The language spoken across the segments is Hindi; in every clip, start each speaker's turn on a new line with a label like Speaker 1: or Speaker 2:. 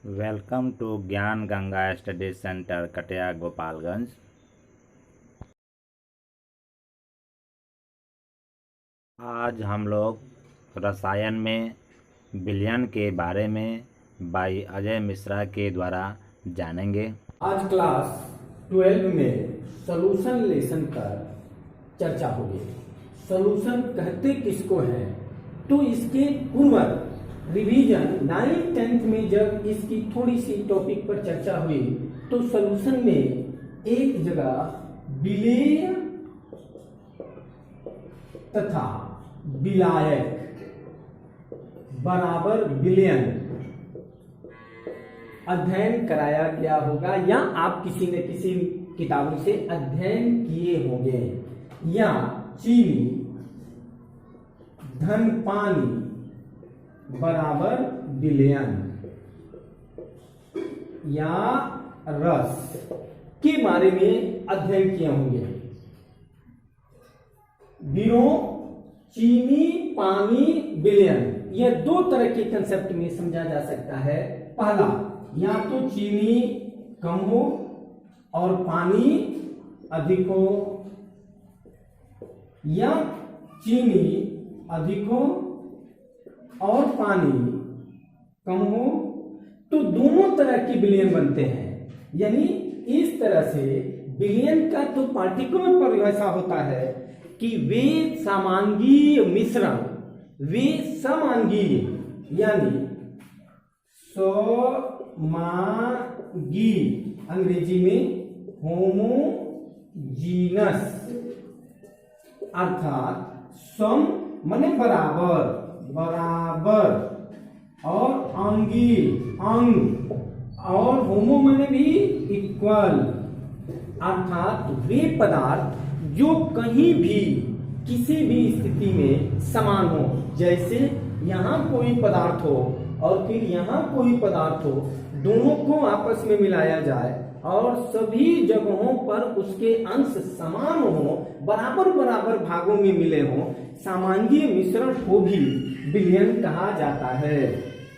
Speaker 1: वेलकम टू ज्ञान गंगा स्टडी सेंटर कटिया गोपालगंज। आज हम लोग रसायन में विलयन के बारे में भाई अजय मिश्रा के द्वारा जानेंगे।
Speaker 2: आज क्लास 12 में सॉल्यूशन लेसन पर चर्चा होगी। सॉल्यूशन कहते किसको है, तो इसके पूर्व रिवीजन 9th 10th में जब इसकी थोड़ी सी टॉपिक पर चर्चा हुई तो सॉल्यूशन में एक जगह विलेय तथा विलायक बराबर विलयन अध्ययन कराया गया होगा, या आप किसी न किसी किताबों से अध्ययन किए होंगे। या चीनी धन पानी बराबर विलयन, या रस के बारे में अध्ययन किए होंगे। बिरो चीनी पानी विलयन, यह दो तरह के कंसेप्ट में समझा जा सकता है। पहला, या तो चीनी कम हो और पानी अधिक हो, या चीनी अधिक हो और पानी कम हो, तो दोनों तरह के विलयन बनते हैं। यानी इस तरह से विलयन का तो पार्टिकुलर परिभाषा होता है कि वे समांगीय मिश्रण, वे समांगीय यानी समांगीय, अंग्रेजी में होमोजीनस, अर्थात सम माने बराबर, बराबर, और अंगी अंग, और होमो माने भी इक्वल, अर्थात वे पदार्थ जो कहीं भी किसी भी स्थिति में समान हो। जैसे यहाँ कोई पदार्थ हो और फिर यहाँ कोई पदार्थ हो, दोनों को आपस में मिलाया जाए और सभी जगहों पर उसके अंश समान हो, बराबर बराबर भागों में मिले हों, समांगीय मिश्रण को भी विलयन कहा जाता है।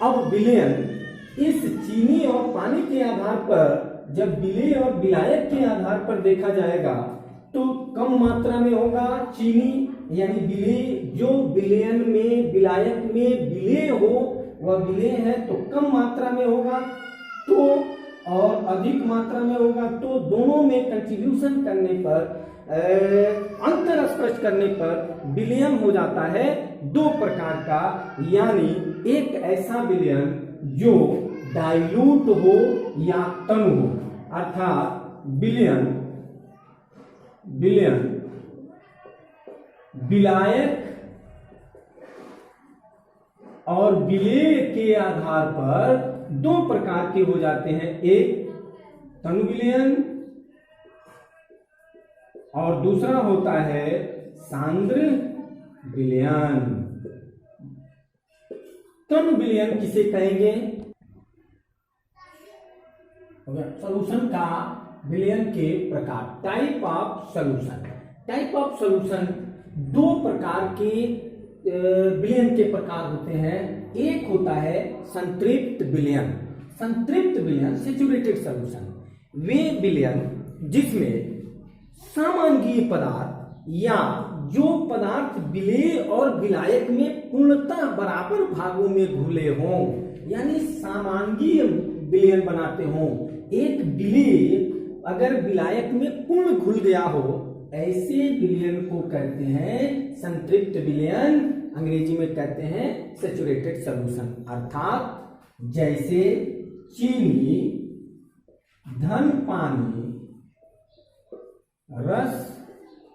Speaker 2: अब विलयन इस चीनी और पानी के आधार पर, जब विलेय और विलायक के आधार पर देखा जाएगा तो कम मात्रा में होगा चीनी, यानी विलेय जो विलयन में विलायक में विलेय हो वह विलेय है तो कम मात्रा में होगा, तो और अधिक मात्रा में होगा तो दोनों में कंट्रीब्यूशन करने पर, अंतर स्पष्ट करने पर विलयन हो जाता है दो प्रकार का। यानी एक ऐसा विलयन जो डाइल्यूट हो या तनु हो, अर्थात विलयन विलायक और विलेय के आधार पर दो प्रकार के हो जाते हैं, एक तनु विलयन और दूसरा होता है सांद्र विलयन। तनु विलयन किसे कहेंगे? सॉल्यूशन का विलयन के प्रकार, type of solution. Type of solution दो प्रकार के विलयन के प्रकार होते हैं। एक होता है संतृप्त विलयन। संतृप्त विलयन सैचुरेटेड सॉल्यूशन, वे विलयन जिसमें समांगीय पदार्थ या जो पदार्थ विलेय और विलायक में पूर्णतः बराबर भागों में घुले हों, यानी समांगीय विलयन बनाते हों। एक विलेय अगर विलायक में पूर्ण घुल गया हो, ऐसे विलयन को कहते हैं संतृप्त विलयन, अंग्रेजी में कहते हैं सैचुरेटेड सॉल्यूशन। अर्थात जैसे चीनी धन पानी रस।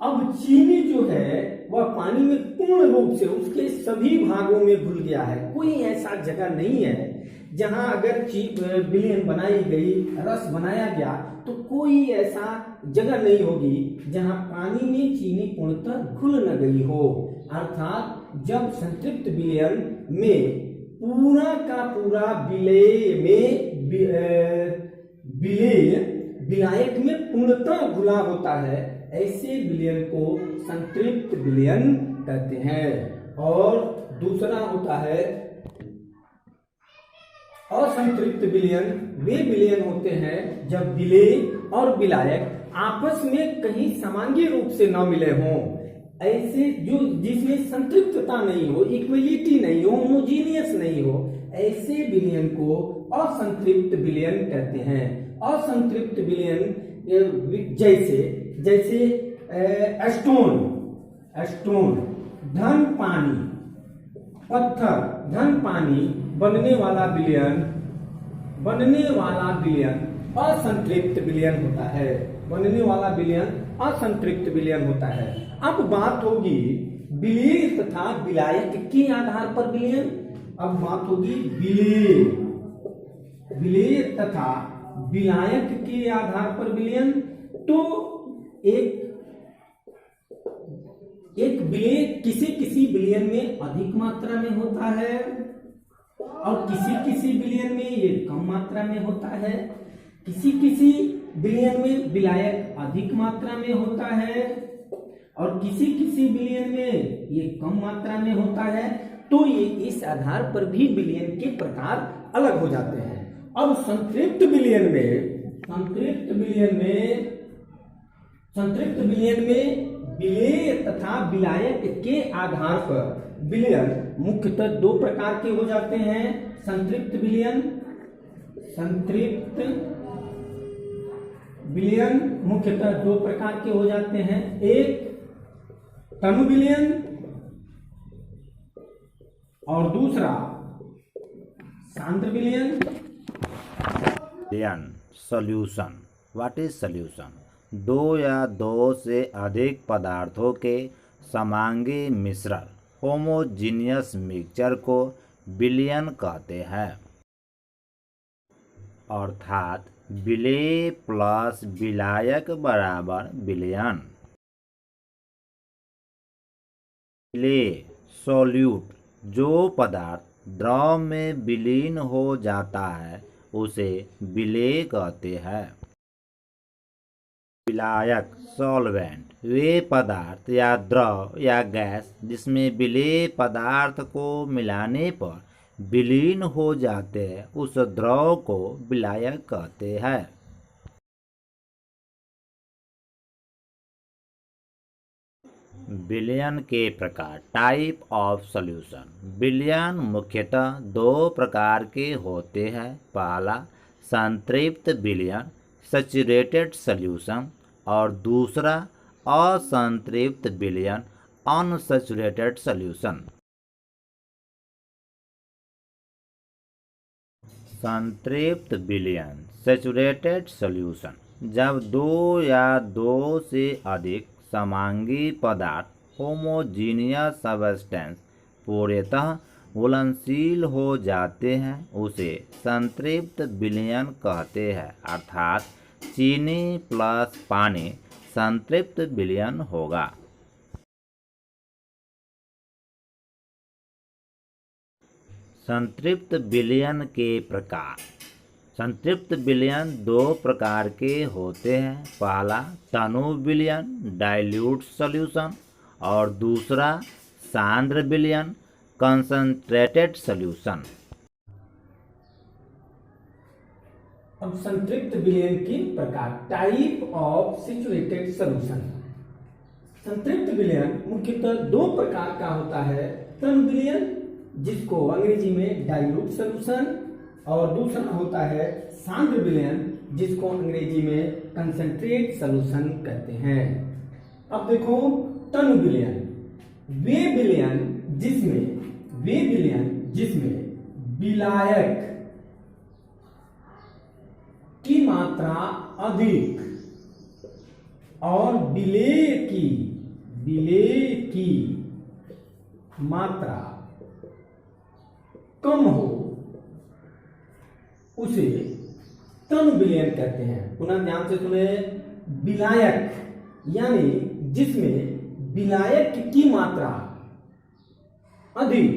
Speaker 2: अब चीनी जो है वह पानी में पूर्ण रूप से उसके सभी भागों में घुल गया है। कोई ऐसा जगह नहीं है जहां अगर विलयन बनाई गई, रस बनाया गया, तो कोई ऐसा जगह नहीं होगी जहां पानी में चीनी पूर्णतः घुल न गई हो। अर्थात जब संतृप्त विलयन में पूरा का पूरा विलायक में पूर्णतः घुला होता है, ऐसे विलयन को संतृप्त विलयन कहते हैं। और दूसरा होता है असंतृप्त विलयन वे विलयन होते हैं जब विलेय और विलायक आपस में कहीं समांगी रूप से न मिले हों। ऐसे जो जिसमें संतृप्तता नहीं हो, इक्वलिटी नहीं हो, होमोजीनियस नहीं हो, ऐसे विलयन को असंतृप्त विलयन कहते हैं। असंतृप्त विलयन जैसे जैसे स्टोन, धन पानी, पत्थर, धन पानी बनने वाला विलयन असंतृप्त विलयन होता है। बनने वाला विलयन असंतृप्त विलयन होता है। अब बात होगी विलेय तथा विलायक के आधार पर विलयन। अब बात होगी विलेय तथा विलायक के आधार पर विलयन। तो एक विलेय किसी विलयन में अधिक मात्रा में होता है और किसी विलयन में ये कम मात्रा में होता है। किसी विलयन में विलायक अधिक मात्रा में होता है और किसी विलयन में ये कम मात्रा में होता है। तो ये इस आधार पर भी विलयन के प्रकार अलग हो जाते हैं। अब संतृप्त विलयन में विलेय तथा विलायक के आधार पर विलयन मुख्यतः दो प्रकार के हो जाते हैं। संतृप्त विलयन मुख्यतः दो प्रकार के हो जाते हैं। एक तनु विलयन और दूसरा सांद्र विलयन।
Speaker 1: सॉल्यूशन। What is solution? दो या दो से अधिक पदार्थों के समांगी मिश्रण होमोजीनियस मिक्सचर को विलयन कहते हैं। अर्थात विलेय प्लस विलायक बराबर विलयन। विलेय सॉल्यूट जो पदार्थ द्रव में विलीन हो जाता है उसे विलेय कहते हैं। विलायक सॉल्वेंट वे पदार्थ या द्रव या गैस जिसमें विलेय पदार्थ को मिलाने पर विलीन हो जाते हैं उस द्रव को विलायक कहते हैं। विलयन के प्रकार। Type of solution. विलयन मुख्यतः दो प्रकार के होते हैं। पहला संतृप्त विलयन सैचुरेटेड सॉल्यूशन और दूसरा असंतृप्त विलयन अनसैचुरेटेड सॉल्यूशन। संतृप्त विलयन सैचुरेटेड सॉल्यूशन जब दो या दो से अधिक समांगी पदार्थ होमोजीनियस सब्सटेंस पूर्णतः घुलनशील हो जाते हैं उसे संतृप्त विलयन कहते हैं। अर्थात चीनी प्लस पानी संतृप्त विलयन होगा। संतृप्त विलयन के प्रकार। संतृप्त विलयन दो प्रकार के होते हैं। पहला तनु विलयन डाइल्यूट सॉल्यूशन और दूसरा सांद्र विलयन कंसंट्रेटेड सॉल्यूशन।
Speaker 2: अब संतृप्त विलयन के प्रकार। Type of saturated solution. संतृप्त विलयन मुख्यतः दो प्रकार का होता है। तनु विलयन जिसको अंग्रेजी में डाइल्यूट सॉल्यूशन और दूसरा होता है सांद्र विलयन जिसको अंग्रेजी में कंसंट्रेट सॉल्यूशन कहते हैं। अब देखो तनु विलयन वे विलयन जिसमें विलायक की मात्रा अधिक और विलेय की मात्रा कम हो उसे तनु विलयन कहते हैं। पुनः ध्यान से सुने। विलायक यानी जिसमें विलायक की मात्रा अधिक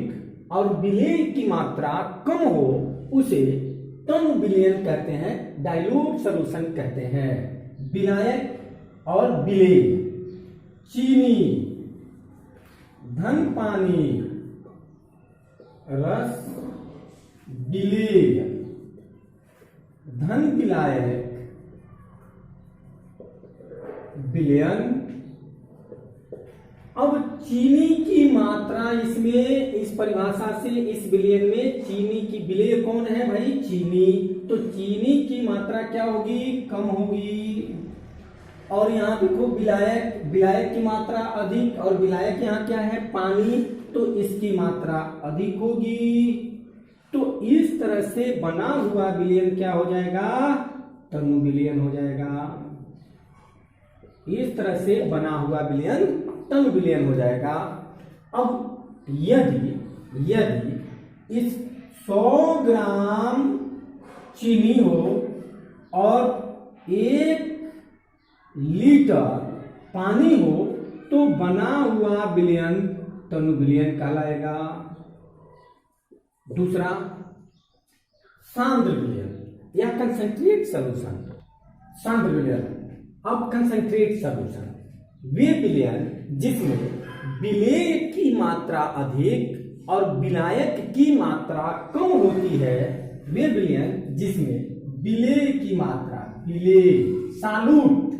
Speaker 2: और विलेय की मात्रा कम हो उसे तनु विलयन कहते हैं, डाइल्यूट सॉल्यूशन कहते हैं। विलायक और विलेय चीनी, धन पानी, रस, विलेय धन विलायक विलयन। अब चीनी की मात्रा इसमें, इस परिभाषा से, इस विलयन में चीनी की, विलेय कौन है भाई? चीनी। तो चीनी की मात्रा क्या होगी? कम होगी। और यहाँ देखो विलायक, विलायक की मात्रा अधिक, और विलायक यहाँ क्या है? पानी, तो इसकी मात्रा अधिक होगी। तो इस तरह से बना हुआ विलयन क्या हो जाएगा? तनु विलयन हो जाएगा। इस तरह से बना हुआ विलयन तनु विलयन हो जाएगा। अब यदि इस 100 ग्राम चीनी हो और 1 लीटर पानी हो, तो बना हुआ विलयन तनु विलयन कहलाएगा। दूसरा सांद्र विलयन या कंसंट्रेट सॉल्यूशन। सांद्र विलयन। अब कंसंट्रेट सॉल्यूशन, वे विलयन जिसमें विलेय की मात्रा अधिक और विलायक की मात्रा कम होती है, वे विलयन जिसमें विलेय की मात्रा, विलेय सालूट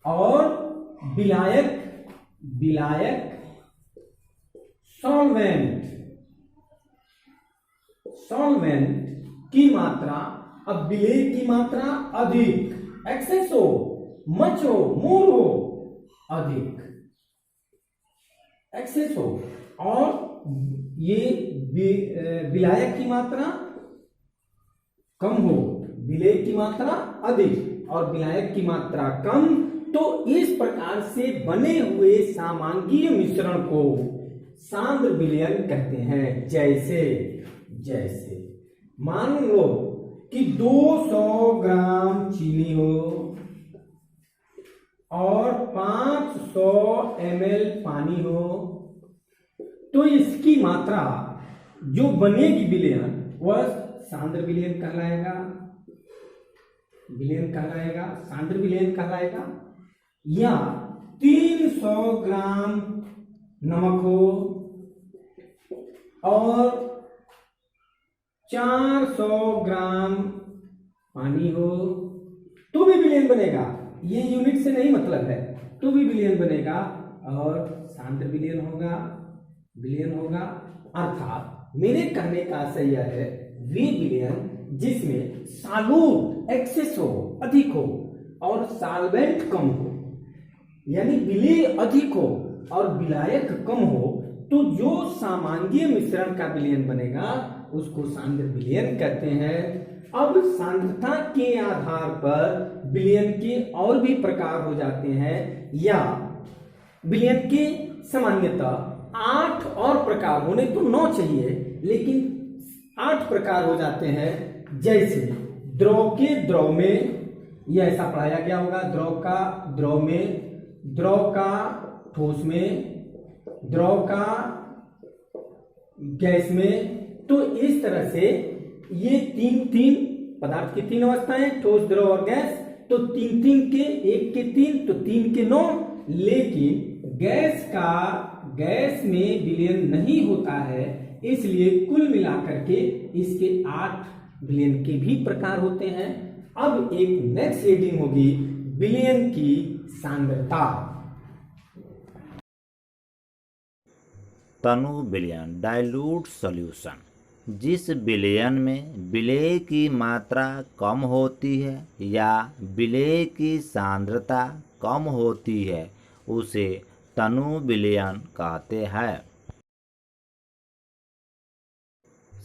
Speaker 2: और विलायक सॉल्वेंट की मात्रा, अब विलेय की मात्रा अधिक, एक्सेस हो, मच हो, मोर हो, अधिक, एक्सेस हो, और ये विलायक की मात्रा कम हो, विलेय की मात्रा अधिक और विलायक की मात्रा कम। तो इस प्रकार से बने हुए सामांगीय मिश्रण को सांद्र विलयन कहते हैं। जैसे मान लो कि 200 ग्राम चीनी हो और 500 ml पानी हो, तो इसकी मात्रा जो बनेगी विलयन, वह सांद्र विलयन कहलाएगा। सांद्र विलयन कहलाएगा। या 300 ग्राम नमक हो और 400 ग्राम पानी हो, तो भी विलयन बनेगा। ये यूनिट से नहीं मतलब है, तो भी विलयन बनेगा और सांद्र विलयन होगा। अर्थात मेरे कहने का आशय यह है, वे विलयन जिसमें सालूट एक्सेस हो, अधिक हो, और सॉल्वेंट कम हो, यानी विलेय अधिक हो और विलायक कम हो, तो जो सामांगीय मिश्रण का विलयन बनेगा उसको सांद्र विलयन कहते हैं। अब सांद्रता के आधार पर विलयन के और भी प्रकार हो जाते हैं, या विलयन के सामान्यतः 8 और प्रकार, होने तो 9 चाहिए लेकिन 8 प्रकार हो जाते हैं। जैसे द्रव के द्रव में, यह ऐसा पढ़ाया गया होगा, द्रव का द्रव में, द्रव का ठोस में, द्रव का गैस में। तो इस तरह से ये तीन पदार्थ की 3 अवस्थाएं, ठोस, द्रव और गैस। तो 3 के 1 के 3, तो 3 के 9। लेकिन गैस में विलयन नहीं होता है, इसलिए कुल मिलाकर के इसके 8 विलयन के भी प्रकार होते हैं। अब एक नेक्स्ट रीडिंग होगी विलयन की सांद्रता।
Speaker 1: तनु विलयन डाइल्यूट सॉल्यूशन, जिस विलयन में विलेय की मात्रा कम होती है या विलेय की सांद्रता कम होती है, उसे तनु विलयन कहते हैं।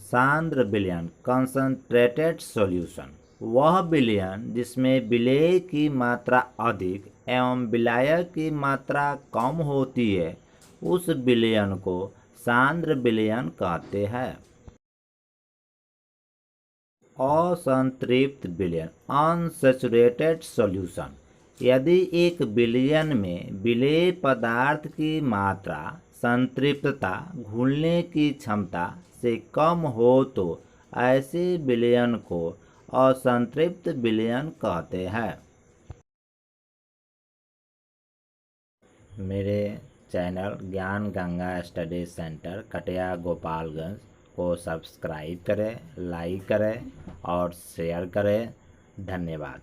Speaker 1: सांद्र विलयन कंसंट्रेटेड सॉल्यूशन, वह विलयन जिसमें विलेय की मात्रा अधिक एवं विलायक की मात्रा कम होती है, उस विलयन को सांद्र विलयन कहते हैं। असंतृप्त विलयन अनसैचुरेटेड सॉल्यूशन, यदि एक विलयन में विलेय पदार्थ की मात्रा संतृप्तता घुलने की क्षमता से कम हो तो ऐसे विलयन को असंतृप्त विलयन कहते हैं। मेरे चैनल ज्ञान गंगा स्टडी सेंटर कटिया गोपालगंज को सब्सक्राइब करें, लाइक करें और शेयर करें। धन्यवाद।